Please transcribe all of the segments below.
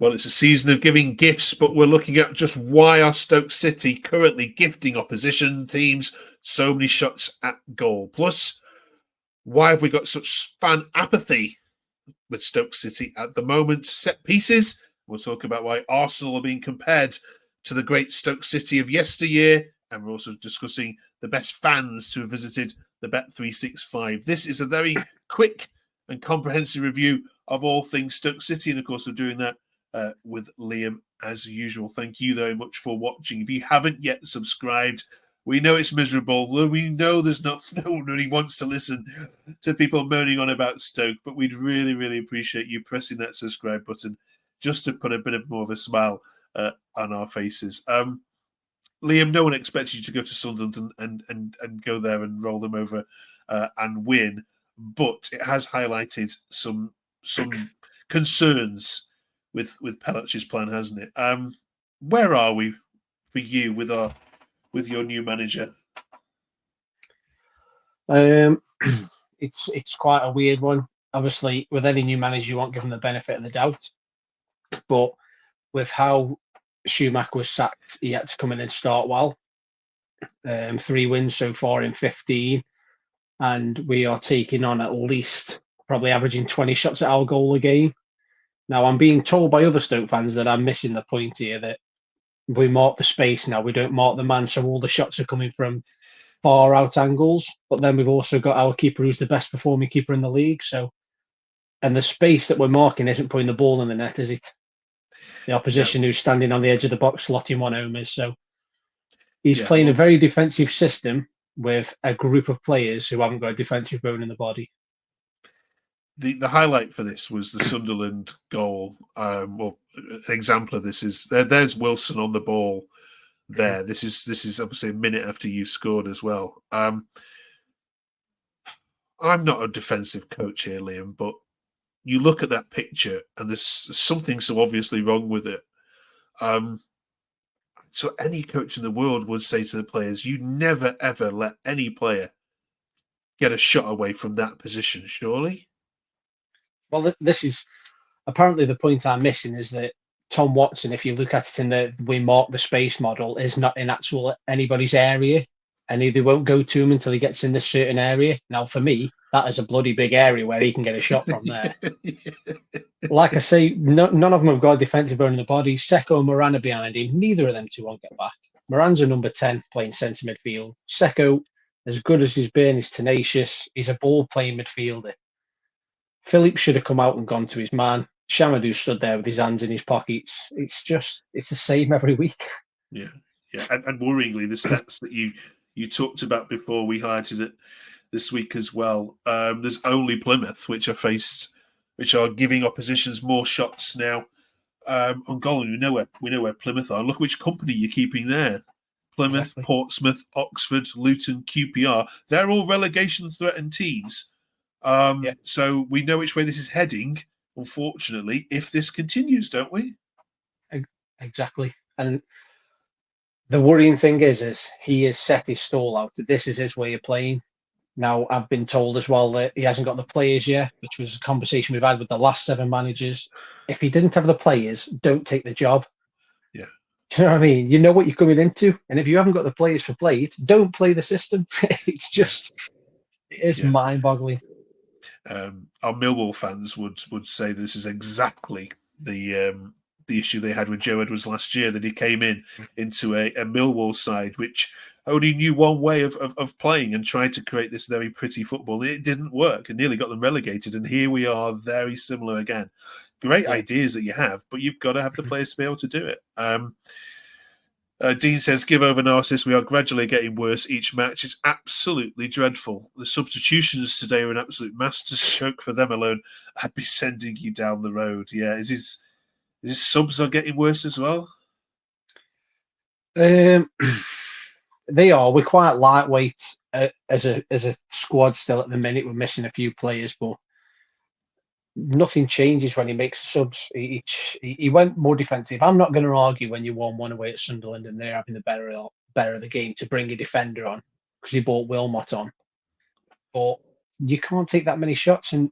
Well, it's a season of giving gifts, but we're looking at just why are Stoke City currently gifting opposition teams so many shots at goal. Plus, why have we got such fan apathy with Stoke City at the moment? Set pieces. We'll talk about why Arsenal are being compared to the great Stoke City of yesteryear. And we're also discussing the best fans to have visited the Bet365. This is a very quick and comprehensive review of all things Stoke City. And of course, we're doing that with Liam as usual. Thank you very much for watching. If you haven't yet subscribed, we know it's miserable. We know there's no one really wants to listen to people moaning on about Stoke, but we'd really, really appreciate you pressing that subscribe button just to put a bit of more of a smile on our faces. Liam, no one expects you to go to Sunderland and go there and roll them over and win, but it has highlighted some concerns with Pelach's plan, hasn't it? Where are we for you with your new manager? It's quite a weird one. Obviously, with any new manager, you won't give them the benefit of the doubt. But with how Schumacher was sacked, he had to come in and start well. 3 wins so far in 15, and we are taking on at least probably averaging 20 shots at our goal a game. Now, I'm being told by other Stoke fans that I'm missing the point here, that we mark the space now, we don't mark the man, so all the shots are coming from far out angles. But then we've also got our keeper who's the best performing keeper in the league. And the space that we're marking isn't putting the ball in the net, is it? The opposition who's standing on the edge of the box slotting one home is. So he's playing a very defensive system with a group of players who haven't got a defensive bone in the body. The highlight for this was the Sunderland goal. Well, an example of this is there's Wilson on the ball there. This is obviously a minute after you scored as well. I'm not a defensive coach here, Liam, but you look at that picture and there's something so obviously wrong with it. So any coach in the world would say to the players, you never, ever let any player get a shot away from that position, surely? Well, this is apparently the point I'm missing is that Tom Watson, if you look at it in the we mark the space model, is not in actual anybody's area, and they won't go to him until he gets in this certain area. Now, for me, that is a bloody big area where he can get a shot from there. Like I say, none of them have got a defensive bone in the body. Seko and Moran are behind him. Neither of them two won't get back. Moran's a number 10 playing centre midfield. Seko, as good as he's been, is tenacious. He's a ball-playing midfielder. Phillips should have come out and gone to his man. Shamadou stood there with his hands in his pockets. It's the same every week. Yeah. And worryingly, the stats that you talked about before, we highlighted it this week as well. There's only Plymouth which are giving oppositions more shots now on goal. And we know where Plymouth are. Look which company you're keeping there. Plymouth, exactly. Portsmouth, Oxford, Luton, QPR. They're all relegation threatened teams. So we know which way this is heading, unfortunately, if this continues, don't we? Exactly. And the worrying thing is he has set his stall out. This is his way of playing. Now, I've been told as well that he hasn't got the players yet, which was a conversation we've had with the last 7 managers. If he didn't have the players, don't take the job. Yeah. Do you know what I mean? You know what you're coming into. And if you haven't got the players for play it, don't play the system. It's just, it's mind-boggling. Our Millwall fans would say this is exactly the issue they had with Joe Edwards last year, that he came into a Millwall side which only knew one way of playing and tried to create this very pretty football. It didn't work and nearly got them relegated. And here we are, very similar again. Great ideas that you have, but you've got to have the players to be able to do it. Dean says, give over Narcis. We are gradually getting worse each match. It's absolutely dreadful. The substitutions today were an absolute masterstroke for them alone. I'd be sending you down the road. Yeah, is his subs are getting worse as well? They are. We're quite lightweight as a squad still at the minute. We're missing a few players, but nothing changes when he makes the subs. He went more defensive. I'm not going to argue when you won 1 away at Sunderland and they're having the better of the game to bring a defender on, because he brought Wilmot on. But you can't take that many shots. And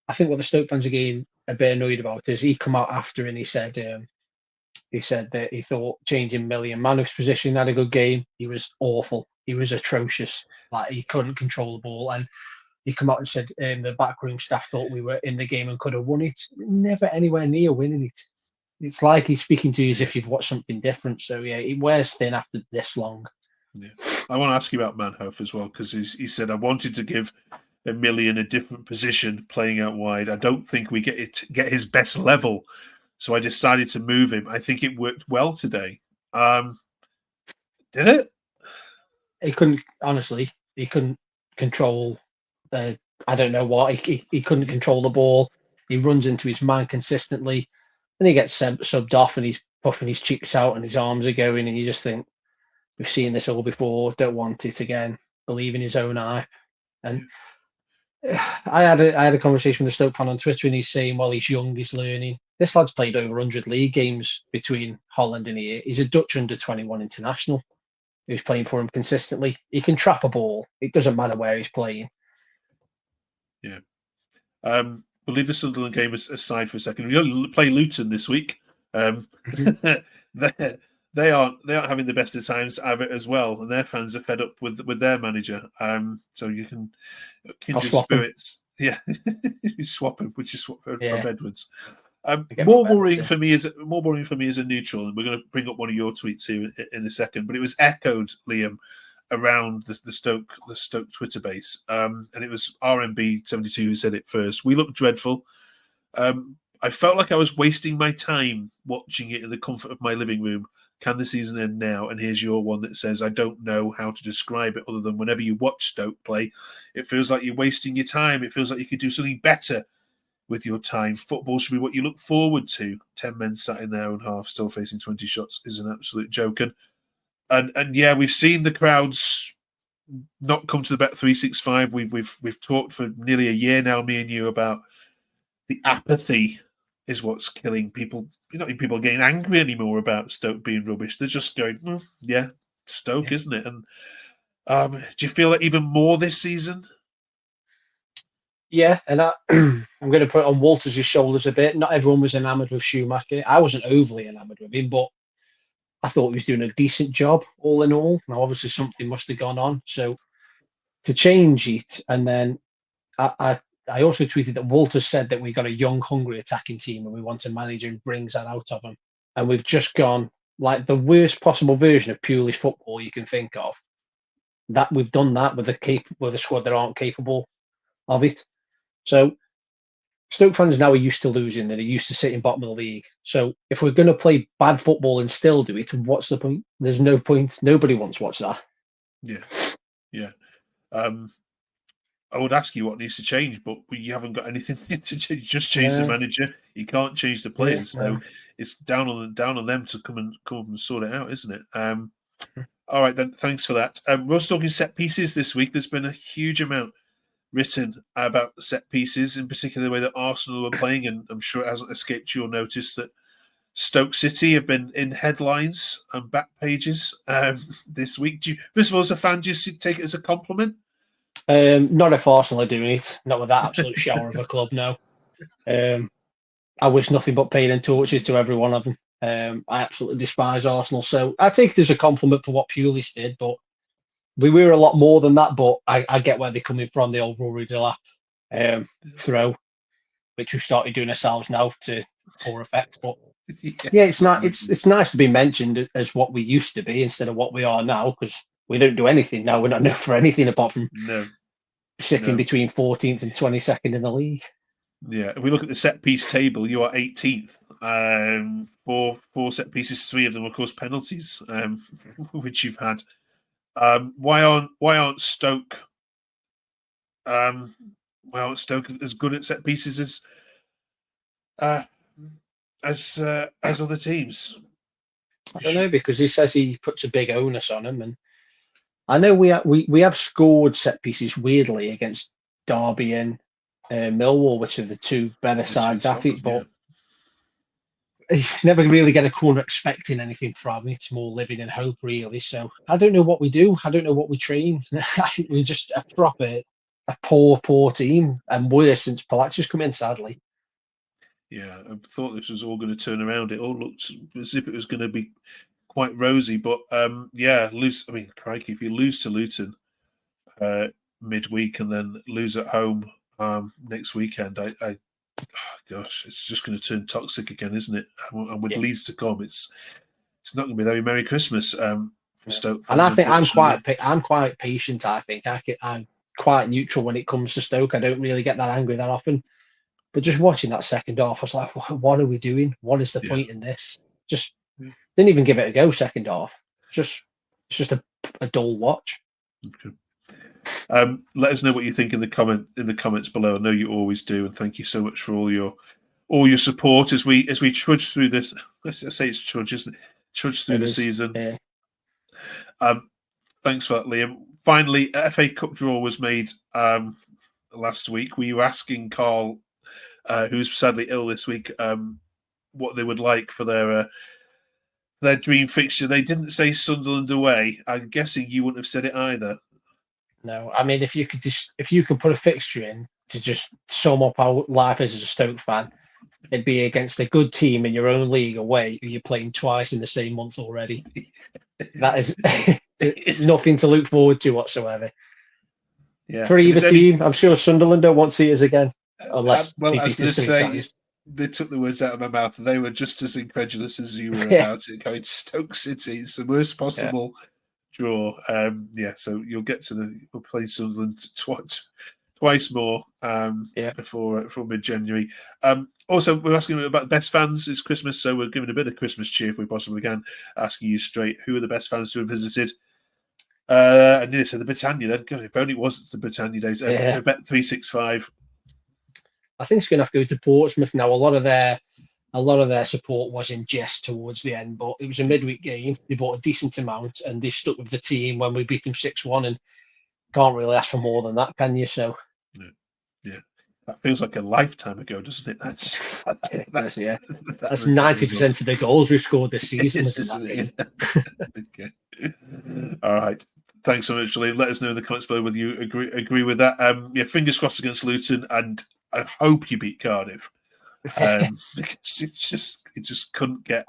I think what the Stoke fans are getting a bit annoyed about is he come out after and he said that he thought changing Millie and Mano's position had a good game. He was awful. He was atrocious. Like he couldn't control the ball, and he come out and said the backroom staff thought we were in the game and could have won it. Never anywhere near winning it. It's like he's speaking to you as if you've watched something different. So yeah, he wears thin after this long. Yeah, I want to ask you about Manhoef as well, because he said I wanted to give a million a different position playing out wide. I don't think we get his best level, so I decided to move him. I think it worked well today. Did it? He couldn't, honestly. He couldn't control. I don't know what. He couldn't control the ball. He runs into his man consistently, and he gets subbed off, and he's puffing his cheeks out, and his arms are going, and you just think, we've seen this all before. Don't want it again. Believe in his own eye. And I had a conversation with a Stoke fan on Twitter, and he's saying, well, he's young, he's learning. This lad's played over 100 league games between Holland and here. He's a Dutch under-21 international who's playing for him consistently. He can trap a ball. It doesn't matter where he's playing. Yeah. We'll leave the Sunderland game aside for a second. We don't play Luton this week. They aren't having the best of times of it as well, and their fans are fed up with their manager. So you can kindred spirits. Yeah, you swap him, which is swap for Edwards. More worrying for me as a neutral, and we're going to bring up one of your tweets here in a second. But it was echoed, Liam, around the Stoke Twitter base, and it was RMB72 who said it first. We look dreadful. I felt like I was wasting my time watching it in the comfort of my living room. Can the season end now? And here's your one that says, I don't know how to describe it other than whenever you watch Stoke play, it feels like you're wasting your time. It feels like you could do something better with your time. Football should be what you look forward to. 10 men sat in their own half, still facing 20 shots is an absolute joke. And yeah, we've seen the crowds not come to the Bet365. We've talked for nearly a year now, me and you, about the apathy is what's killing people. You're not even people getting angry anymore about Stoke being rubbish. They're just going, yeah, Stoke, isn't it? And do you feel that even more this season? Yeah, and I'm going to put it on Walters' shoulders a bit. Not everyone was enamoured with Schumacher. I wasn't overly enamoured with him, but I thought he was doing a decent job all in all. Now, obviously, something must have gone on. So to change it, and then I also tweeted that Walters said that we got a young, hungry attacking team and we want a manager who brings that out of them. And we've just gone like the worst possible version of purely football you can think of. That we've done that with a squad that aren't capable of it. So Stoke fans now are used to losing. They're used to sitting bottom of the league. So if we're going to play bad football and still do it, what's the point? There's no point. Nobody wants to watch that. Yeah. I would ask you what needs to change, but you haven't got anything to change. Just change the manager. You can't change the players, so it's down on them to come and sort it out, isn't it? All right, then. Thanks for that. We're also talking set pieces this week. There's been a huge amount written about set pieces, in particular the way that Arsenal are playing, and I'm sure it hasn't escaped your notice that Stoke City have been in headlines and back pages this week. First of all, as a fan, do you take it as a compliment? Not if Arsenal are doing it. Not with that absolute shower of a club, no. I wish nothing but pain and torture to every one of them. I absolutely despise Arsenal. So I take it as a compliment for what Pulis did, but we were a lot more than that. But I get where they're coming from, the old Rory Delap throw, which we've started doing ourselves now to poor effect. But yeah, it's not. It's nice to be mentioned as what we used to be instead of what we are now, because we don't do anything now. We're not known for anything apart from sitting between 14th and 22nd in the league. Yeah, if we look at the set piece table, you are 18th. Four set pieces, 3 of them, of course, penalties, which you've had. Why aren't Stoke? Why aren't Stoke as good at set pieces as other teams? I don't know, because he says he puts a big onus on them, and I know we have scored set pieces weirdly against Derby and Millwall, which are the two better sides at it, but you never really get a corner expecting anything from it. It's more living in hope, really. So I don't know what we do. I don't know what we train. I think we're just a poor team, and worse since Pelach has come in, sadly. Yeah, I thought this was all going to turn around. It all looked as if it was going to be quite rosy, but yeah, lose. I mean, crikey, if you lose to Luton midweek and then lose at home next weekend, oh, gosh, it's just going to turn toxic again, isn't it? And with Leeds to come, it's not going to be very Merry Christmas for Stoke fans. And I think I'm quite patient. I think I'm quite neutral when it comes to Stoke. I don't really get that angry that often. But just watching that second half, I was like, what are we doing? What is the point in this? Just didn't even give it a go second half. It's just a dull watch. Okay. Let us know what you think in the comments below. I know you always do, and thank you so much for all your support as we trudge through this. I say it's trudge, isn't it? Trudge through the season. Yeah. Thanks for that, Liam. Finally, FA Cup draw was made last week. We were asking Carl, who's sadly ill this week, what they would like for their dream fixture. They didn't say Sunderland away. I'm guessing you wouldn't have said it either. No, I mean, if you could put a fixture in to just sum up how life is as a Stoke fan, it'd be against a good team in your own league away who you're playing twice in the same month already. That is it's nothing to look forward to whatsoever. Yeah, for either team. I'm sure Sunderland don't want to see us again, unless I was going to say, they took the words out of my mouth. They were just as incredulous as you were about it. Going to Stoke City, it's the worst possible draw. So you'll get to we'll play Sunderland twice more before mid-January. Also, we're asking about best fans. It's Christmas, so we're giving a bit of Christmas cheer if we possibly can. Asking you straight, who are the best fans to have visited? I nearly said the Britannia then. God, if only it wasn't the Britannia days. Bet365. I think it's going to have to go to Portsmouth now. A lot of their support was in jest towards the end, but it was a midweek game. They bought a decent amount and they stuck with the team when we beat them 6-1, and can't really ask for more than that, can you? So yeah. That feels like a lifetime ago, doesn't it? That's 90% of the goals we've scored this season. Okay. All right. Thanks so much, Lee. Let us know in the comments below whether you agree with that. Fingers crossed against Luton, and I hope you beat Cardiff. Because it just couldn't get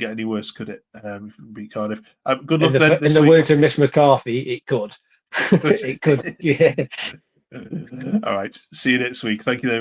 any worse, could it? If we beat Cardiff. Good luck then. In the words of Miss McCarthy, it could. It could. Yeah. All right. See you next week. Thank you.